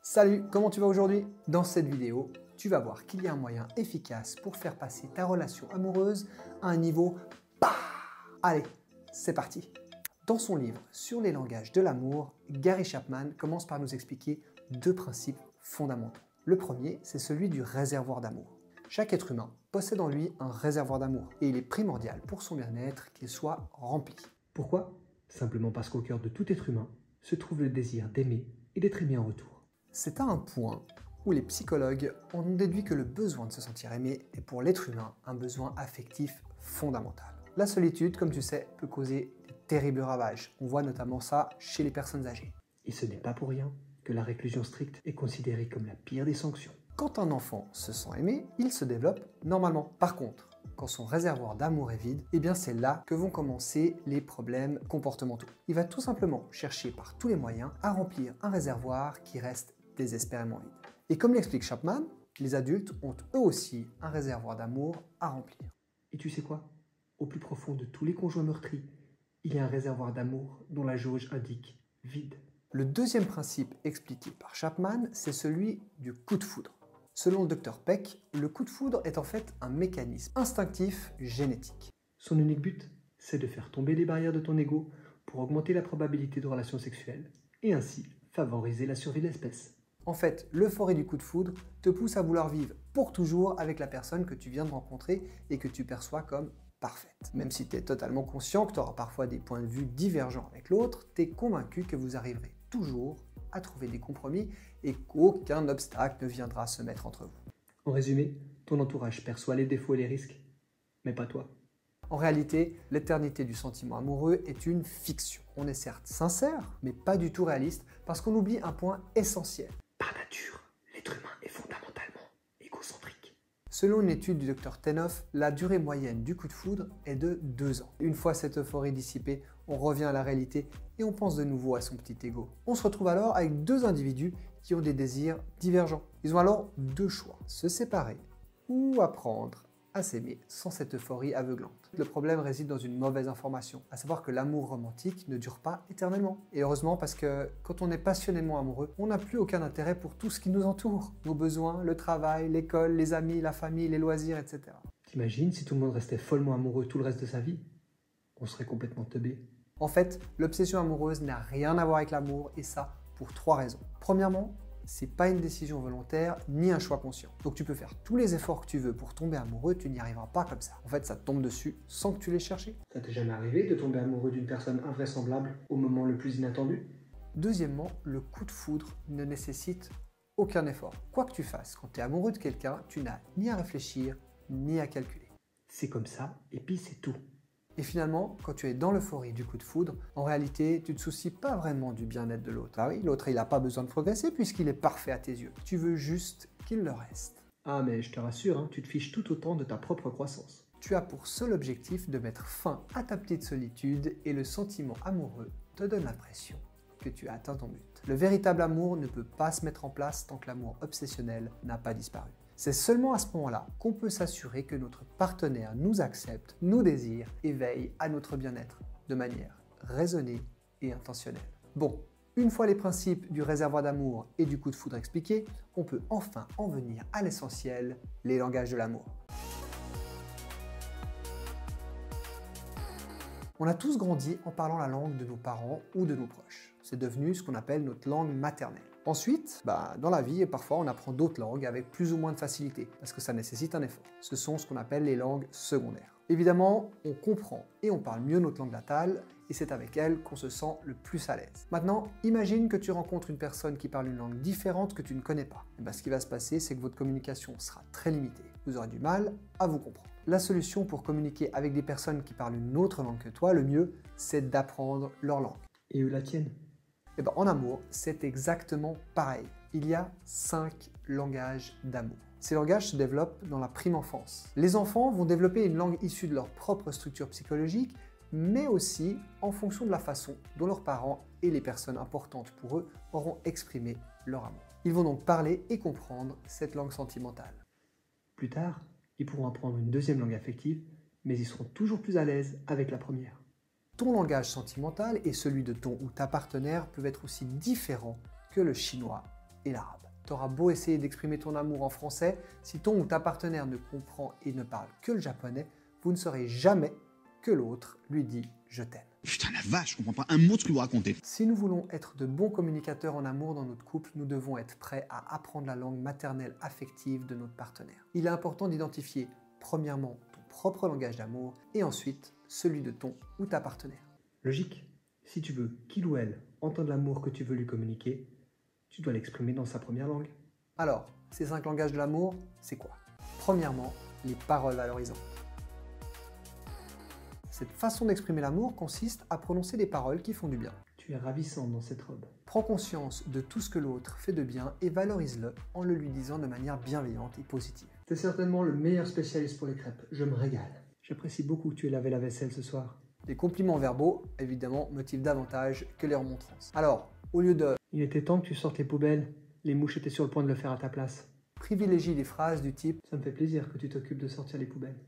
Salut, comment tu vas aujourd'hui? Dans cette vidéo, tu vas voir qu'il y a un moyen efficace pour faire passer ta relation amoureuse à un niveau PAH. Allez, c'est parti. Dans son livre sur les langages de l'amour, Gary Chapman commence par nous expliquer deux principes fondamentaux. Le premier, c'est celui du réservoir d'amour. Chaque être humain possède en lui un réservoir d'amour et il est primordial pour son bien-être qu'il soit rempli. Pourquoi? Simplement parce qu'au cœur de tout être humain se trouve le désir d'aimer et d'être aimé en retour. C'est à un point où les psychologues en ont déduit que le besoin de se sentir aimé est pour l'être humain un besoin affectif fondamental. La solitude, comme tu sais, peut causer de terribles ravages. On voit notamment ça chez les personnes âgées. Et ce n'est pas pour rien que la réclusion stricte est considérée comme la pire des sanctions. Quand un enfant se sent aimé, il se développe normalement. Par contre, quand son réservoir d'amour est vide, eh bien c'est là que vont commencer les problèmes comportementaux. Il va tout simplement chercher par tous les moyens à remplir un réservoir qui reste désespérément vide. Et comme l'explique Chapman, les adultes ont eux aussi un réservoir d'amour à remplir. Et tu sais quoi? Au plus profond de tous les conjoints meurtris, il y a un réservoir d'amour dont la jauge indique vide. Le deuxième principe expliqué par Chapman, c'est celui du coup de foudre. Selon le Dr Peck, le coup de foudre est en fait un mécanisme instinctif génétique. Son unique but, c'est de faire tomber les barrières de ton ego pour augmenter la probabilité de relations sexuelles et ainsi favoriser la survie de l'espèce. En fait, l'euphorie du coup de foudre te pousse à vouloir vivre pour toujours avec la personne que tu viens de rencontrer et que tu perçois comme parfaite. Même si tu es totalement conscient que tu auras parfois des points de vue divergents avec l'autre, tu es convaincu que vous arriverez toujours à trouver des compromis et qu'aucun obstacle ne viendra se mettre entre vous. En résumé, ton entourage perçoit les défauts et les risques, mais pas toi. En réalité, l'éternité du sentiment amoureux est une fiction. On est certes sincère, mais pas du tout réaliste parce qu'on oublie un point essentiel. Par nature, l'être humain est fondamentalement égocentrique. Selon une étude du Dr Tenoff, la durée moyenne du coup de foudre est de 2 ans. Une fois cette euphorie dissipée, on revient à la réalité et on pense de nouveau à son petit ego. On se retrouve alors avec deux individus qui ont des désirs divergents. Ils ont alors deux choix, se séparer ou apprendre à s'aimer sans cette euphorie aveuglante. Le problème réside dans une mauvaise information, à savoir que l'amour romantique ne dure pas éternellement. Et heureusement parce que quand on est passionnément amoureux, on n'a plus aucun intérêt pour tout ce qui nous entoure. Nos besoins, le travail, l'école, les amis, la famille, les loisirs, etc. T'imagines si tout le monde restait follement amoureux tout le reste de sa vie? On serait complètement teubé. En fait, l'obsession amoureuse n'a rien à voir avec l'amour et ça pour 3 raisons. Premièrement, c'est pas une décision volontaire ni un choix conscient. Donc tu peux faire tous les efforts que tu veux pour tomber amoureux, tu n'y arriveras pas comme ça. En fait, ça te tombe dessus sans que tu l'aies cherché. Ça t'est jamais arrivé de tomber amoureux d'une personne invraisemblable au moment le plus inattendu? Deuxièmement, le coup de foudre ne nécessite aucun effort. Quoi que tu fasses, quand tu es amoureux de quelqu'un, tu n'as ni à réfléchir, ni à calculer. C'est comme ça, et puis c'est tout. Et finalement, quand tu es dans l'euphorie du coup de foudre, en réalité, tu ne te soucies pas vraiment du bien-être de l'autre. Ah oui, l'autre, il n'a pas besoin de progresser puisqu'il est parfait à tes yeux. Tu veux juste qu'il le reste. Ah mais je te rassure, hein, tu te fiches tout autant de ta propre croissance. Tu as pour seul objectif de mettre fin à ta petite solitude et le sentiment amoureux te donne l'impression que tu as atteint ton but. Le véritable amour ne peut pas se mettre en place tant que l'amour obsessionnel n'a pas disparu. C'est seulement à ce moment-là qu'on peut s'assurer que notre partenaire nous accepte, nous désire et veille à notre bien-être de manière raisonnée et intentionnelle. Bon, une fois les principes du réservoir d'amour et du coup de foudre expliqués, on peut enfin en venir à l'essentiel, les langages de l'amour. On a tous grandi en parlant la langue de nos parents ou de nos proches. C'est devenu ce qu'on appelle notre langue maternelle. Ensuite, dans la vie, parfois on apprend d'autres langues avec plus ou moins de facilité, parce que ça nécessite un effort. Ce sont ce qu'on appelle les langues secondaires. Évidemment, on comprend et on parle mieux notre langue natale, et c'est avec elle qu'on se sent le plus à l'aise. Maintenant, imagine que tu rencontres une personne qui parle une langue différente que tu ne connais pas. Et ce qui va se passer, c'est que votre communication sera très limitée. Vous aurez du mal à vous comprendre. La solution pour communiquer avec des personnes qui parlent une autre langue que toi, le mieux, c'est d'apprendre leur langue. Et eux la tienne? En amour, c'est exactement pareil. Il y a 5 langages d'amour. Ces langages se développent dans la prime enfance. Les enfants vont développer une langue issue de leur propre structure psychologique, mais aussi en fonction de la façon dont leurs parents et les personnes importantes pour eux auront exprimé leur amour. Ils vont donc parler et comprendre cette langue sentimentale. Plus tard, ils pourront apprendre une deuxième langue affective, mais ils seront toujours plus à l'aise avec la première. Ton langage sentimental et celui de ton ou ta partenaire peuvent être aussi différents que le chinois et l'arabe. T'auras beau essayer d'exprimer ton amour en français, si ton ou ta partenaire ne comprend et ne parle que le japonais, vous ne saurez jamais que l'autre lui dit « je t'aime ». Putain la vache, je comprends pas un mot de ce que vous racontez. Si nous voulons être de bons communicateurs en amour dans notre couple, nous devons être prêts à apprendre la langue maternelle affective de notre partenaire. Il est important d'identifier, premièrement, ton propre langage d'amour et ensuite celui de ton ou ta partenaire. Logique. Si tu veux qu'il ou elle entende l'amour que tu veux lui communiquer, tu dois l'exprimer dans sa première langue. Alors, ces 5 langages de l'amour, c'est quoi? Premièrement, les paroles valorisantes. Cette façon d'exprimer l'amour consiste à prononcer des paroles qui font du bien. Tu es ravissante dans cette robe. Prends conscience de tout ce que l'autre fait de bien et valorise-le en le lui disant de manière bienveillante et positive. T'es certainement le meilleur spécialiste pour les crêpes. Je me régale. J'apprécie beaucoup que tu aies lavé la vaisselle ce soir. Les compliments verbaux, évidemment, motivent davantage que les remontrances. Alors, au lieu de Il était temps que tu sortes les poubelles. Les mouches étaient sur le point de le faire à ta place. privilégier des phrases du type Ça me fait plaisir que tu t'occupes de sortir les poubelles.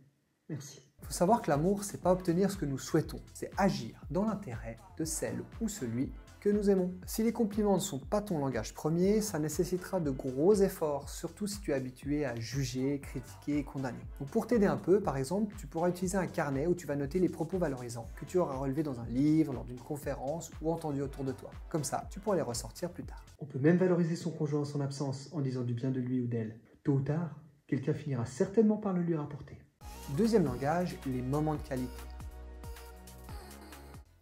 Merci. il faut savoir que l'amour, c'est pas obtenir ce que nous souhaitons, c'est agir dans l'intérêt de celle ou celui que nous aimons. Si les compliments ne sont pas ton langage premier, ça nécessitera de gros efforts, surtout si tu es habitué à juger, critiquer et condamner. Donc pour t'aider un peu, par exemple, tu pourras utiliser un carnet où tu vas noter les propos valorisants que tu auras relevés dans un livre, lors d'une conférence ou entendus autour de toi. Comme ça, tu pourras les ressortir plus tard. On peut même valoriser son conjoint en son absence en disant du bien de lui ou d'elle. Tôt ou tard, quelqu'un finira certainement par le lui rapporter. Deuxième langage, les moments de qualité.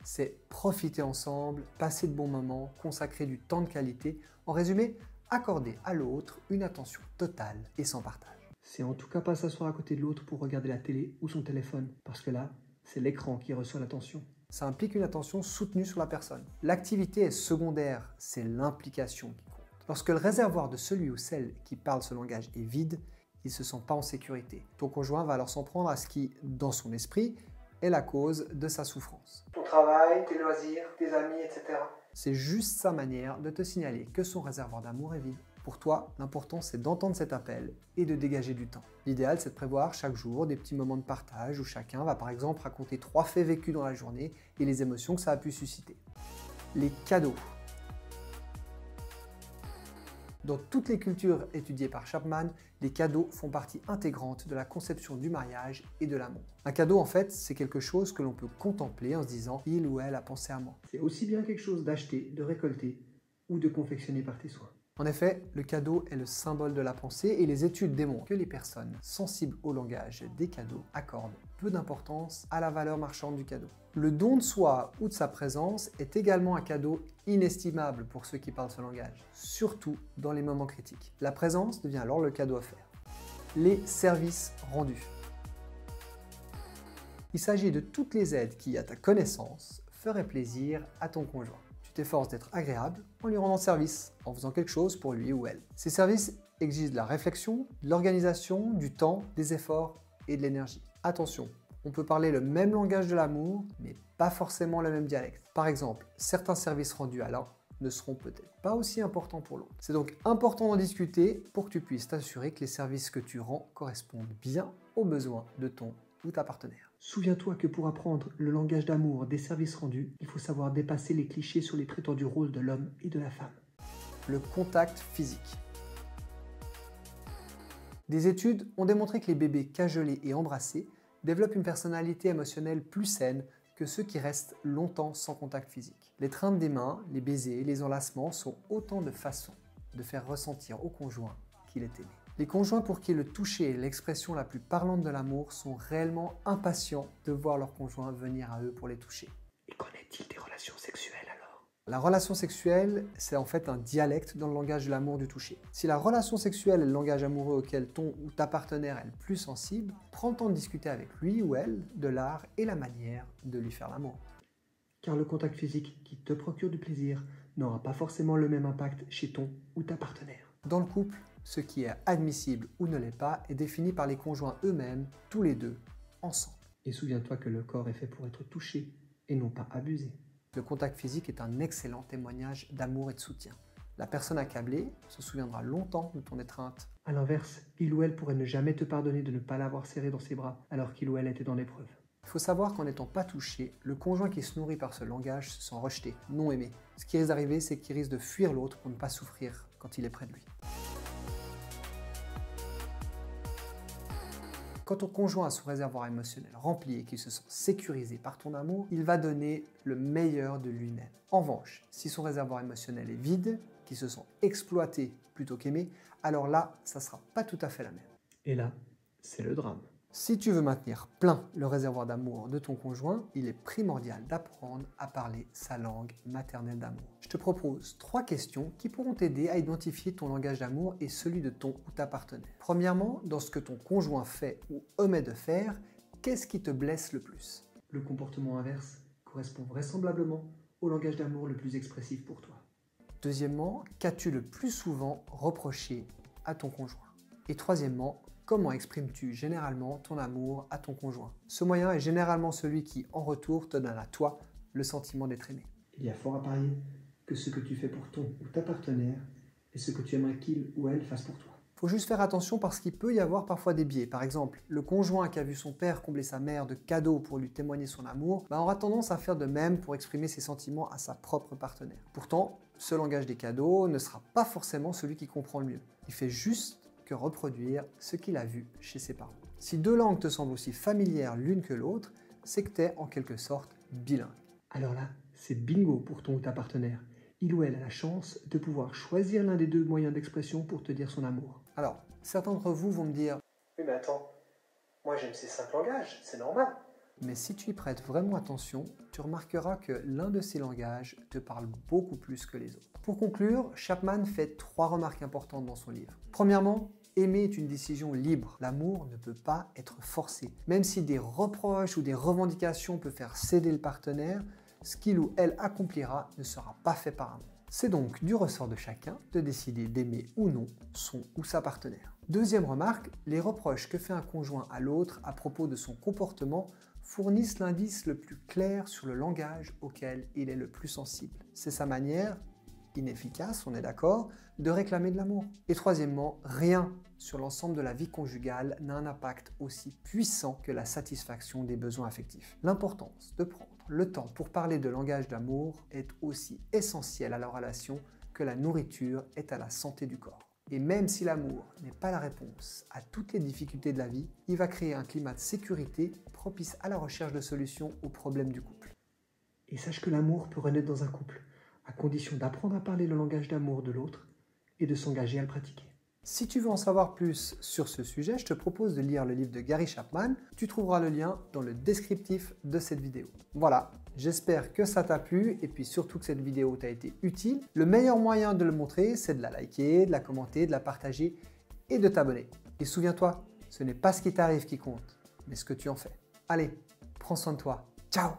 C'est profiter ensemble, passer de bons moments, consacrer du temps de qualité. En résumé, accorder à l'autre une attention totale et sans partage. C'est en tout cas pas s'asseoir à côté de l'autre pour regarder la télé ou son téléphone, parce que là, c'est l'écran qui reçoit l'attention. Ça implique une attention soutenue sur la personne. L'activité est secondaire, c'est l'implication qui compte. Lorsque le réservoir de celui ou celle qui parle ce langage est vide, il ne se sent pas en sécurité. Ton conjoint va alors s'en prendre à ce qui, dans son esprit, est la cause de sa souffrance. Ton travail, tes loisirs, tes amis, etc. C'est juste sa manière de te signaler que son réservoir d'amour est vide. Pour toi, l'important c'est d'entendre cet appel et de dégager du temps. L'idéal c'est de prévoir chaque jour des petits moments de partage où chacun va par exemple raconter 3 faits vécus dans la journée et les émotions que ça a pu susciter. Les cadeaux. Dans toutes les cultures étudiées par Chapman, les cadeaux font partie intégrante de la conception du mariage et de l'amour. Un cadeau, en fait, c'est quelque chose que l'on peut contempler en se disant « il ou elle a pensé à moi ». C'est aussi bien quelque chose d'acheter, de récolter ou de confectionner par tes soins. En effet, le cadeau est le symbole de la pensée et les études démontrent que les personnes sensibles au langage des cadeaux accordent peu d'importance à la valeur marchande du cadeau. Le don de soi ou de sa présence est également un cadeau inestimable pour ceux qui parlent ce langage, surtout dans les moments critiques. La présence devient alors le cadeau offert. Les services rendus. Il s'agit de toutes les aides qui, à ta connaissance, feraient plaisir à ton conjoint. Tu t'efforces d'être agréable en lui rendant service, en faisant quelque chose pour lui ou elle. Ces services exigent de la réflexion, de l'organisation, du temps, des efforts et de l'énergie. Attention, on peut parler le même langage de l'amour, mais pas forcément le même dialecte. Par exemple, certains services rendus à l'un ne seront peut-être pas aussi importants pour l'autre. C'est donc important d'en discuter pour que tu puisses t'assurer que les services que tu rends correspondent bien aux besoins de ton ou ta partenaire. Souviens-toi que pour apprendre le langage d'amour des services rendus, il faut savoir dépasser les clichés sur les prétendus rôles de l'homme et de la femme. Le contact physique. Des études ont démontré que les bébés cajolés et embrassés développent une personnalité émotionnelle plus saine que ceux qui restent longtemps sans contact physique. L'étreinte des mains, les baisers, les enlacements sont autant de façons de faire ressentir au conjoint qu'il est aimé. Les conjoints pour qui le toucher est l'expression la plus parlante de l'amour sont réellement impatients de voir leur conjoint venir à eux pour les toucher. Et qu'en est-il des relations sexuelles alors? La relation sexuelle, c'est en fait un dialecte dans le langage de l'amour du toucher. Si la relation sexuelle est le langage amoureux auquel ton ou ta partenaire est le plus sensible, prends le temps de discuter avec lui ou elle de l'art et la manière de lui faire l'amour. Car le contact physique qui te procure du plaisir n'aura pas forcément le même impact chez ton ou ta partenaire. Dans le couple, ce qui est admissible ou ne l'est pas est défini par les conjoints eux-mêmes, tous les deux, ensemble. Et souviens-toi que le corps est fait pour être touché et non pas abusé. Le contact physique est un excellent témoignage d'amour et de soutien. La personne accablée se souviendra longtemps de ton étreinte. A l'inverse, il ou elle pourrait ne jamais te pardonner de ne pas l'avoir serré dans ses bras alors qu'il ou elle était dans l'épreuve. Il faut savoir qu'en n'étant pas touché, le conjoint qui se nourrit par ce langage se sent rejeté, non aimé. Ce qui risque d'arriver, c'est qu'il risque de fuir l'autre pour ne pas souffrir quand il est près de lui. Quand ton conjoint a son réservoir émotionnel rempli et qu'il se sent sécurisé par ton amour, il va donner le meilleur de lui-même. En revanche, si son réservoir émotionnel est vide, qu'il se sent exploité plutôt qu'aimé, alors là, ça ne sera pas tout à fait la même. Et là, c'est le drame. Si tu veux maintenir plein le réservoir d'amour de ton conjoint, il est primordial d'apprendre à parler sa langue maternelle d'amour. Je te propose 3 questions qui pourront t'aider à identifier ton langage d'amour et celui de ton ou ta partenaire. Premièrement, dans ce que ton conjoint fait ou omet de faire, qu'est-ce qui te blesse le plus? Le comportement inverse correspond vraisemblablement au langage d'amour le plus expressif pour toi. Deuxièmement, qu'as-tu le plus souvent reproché à ton conjoint? Et troisièmement, comment exprimes-tu généralement ton amour à ton conjoint? Ce moyen est généralement celui qui, en retour, te donne à toi le sentiment d'être aimé. Il y a fort à parier que ce que tu fais pour ton ou ta partenaire est ce que tu aimerais qu'il ou elle fasse pour toi. Faut juste faire attention parce qu'il peut y avoir parfois des biais. Par exemple, le conjoint qui a vu son père combler sa mère de cadeaux pour lui témoigner son amour, aura tendance à faire de même pour exprimer ses sentiments à sa propre partenaire. Pourtant, ce langage des cadeaux ne sera pas forcément celui qui comprend le mieux. Il fait juste que reproduire ce qu'il a vu chez ses parents. Si 2 langues te semblent aussi familières l'une que l'autre, c'est que tu es en quelque sorte bilingue. Alors là, c'est bingo pour ton ou ta partenaire. Il ou elle a la chance de pouvoir choisir l'un des 2 moyens d'expression pour te dire son amour. Alors, certains d'entre vous vont me dire « Oui mais attends, moi j'aime ces 5 langages, c'est normal !» Mais si tu y prêtes vraiment attention, tu remarqueras que l'un de ces langages te parle beaucoup plus que les autres. Pour conclure, Chapman fait 3 remarques importantes dans son livre. Premièrement, aimer est une décision libre. L'amour ne peut pas être forcé. Même si des reproches ou des revendications peuvent faire céder le partenaire, ce qu'il ou elle accomplira ne sera pas fait par amour. C'est donc du ressort de chacun de décider d'aimer ou non son ou sa partenaire. Deuxième remarque, les reproches que fait un conjoint à l'autre à propos de son comportement fournissent l'indice le plus clair sur le langage auquel il est le plus sensible. C'est sa manière, inefficace, on est d'accord, de réclamer de l'amour. Et troisièmement, rien sur l'ensemble de la vie conjugale n'a un impact aussi puissant que la satisfaction des besoins affectifs. L'importance de prendre le temps pour parler de langage d'amour est aussi essentielle à la relation que la nourriture est à la santé du corps. Et même si l'amour n'est pas la réponse à toutes les difficultés de la vie, il va créer un climat de sécurité propice à la recherche de solutions aux problèmes du couple. Et sache que l'amour peut renaître dans un couple, à condition d'apprendre à parler le langage d'amour de l'autre et de s'engager à le pratiquer. Si tu veux en savoir plus sur ce sujet, je te propose de lire le livre de Gary Chapman. Tu trouveras le lien dans le descriptif de cette vidéo. Voilà, j'espère que ça t'a plu et puis surtout que cette vidéo t'a été utile. Le meilleur moyen de le montrer, c'est de la liker, de la commenter, de la partager et de t'abonner. Et souviens-toi, ce n'est pas ce qui t'arrive qui compte, mais ce que tu en fais. Allez, prends soin de toi. Ciao!